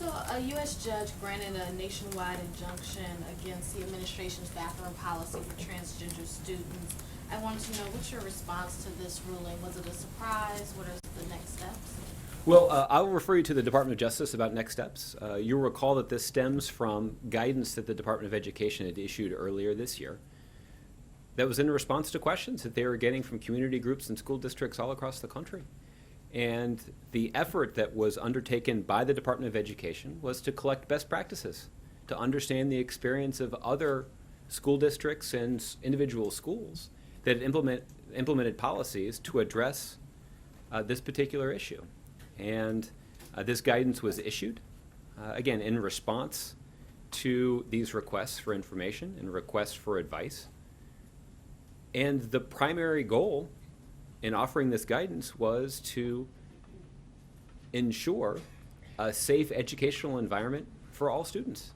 So a U.S. judge granted a nationwide injunction against the administration's bathroom policy for transgender students. I wanted to know, what's your response to this ruling? Was it a surprise? What are the next steps? Well, I will refer you to the Department of Justice about next steps. You'll recall that this stems from guidance that the Department of Education had issued earlier this year that was in response to questions that they were getting from community groups and school districts all across the country. And the effort that was undertaken by the Department of Education was to collect best practices, to understand the experience of other school districts and individual schools that had implemented policies to address this particular issue. And this guidance was issued, again, in response to these requests for information and requests for advice. And the primary goal in offering this guidance was to ensure a safe educational environment for all students.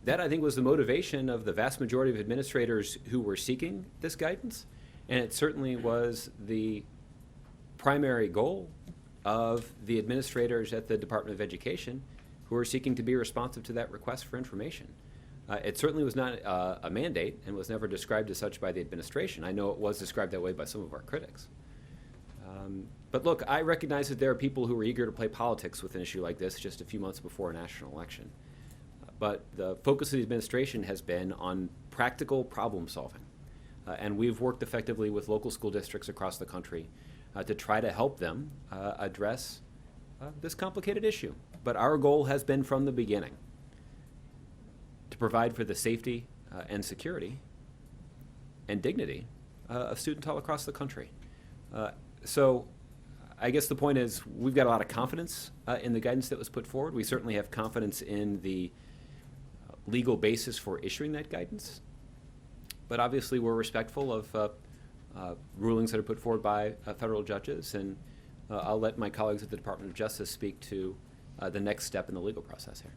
That, I think, was the motivation of the vast majority of administrators who were seeking this guidance, and it certainly was the primary goal of the administrators at the Department of Education who were seeking to be responsive to that request for information. It certainly was not a mandate and was never described as such by the administration. I know it was described that way by some of our critics. But look, I recognize that there are people who are eager to play politics with an issue like this just a few months before a national election. But the focus of the administration has been on practical problem solving. And we've worked effectively with local school districts across the country to try to help them address this complicated issue. But our goal has been from the beginning to provide for the safety and security and dignity of students all across the country. So I guess the point is we've got a lot of confidence in the guidance that was put forward. We certainly have confidence in the legal basis for issuing that guidance. But obviously we're respectful of rulings that are put forward by federal judges, and I'll let my colleagues at the Department of Justice speak to the next step in the legal process here.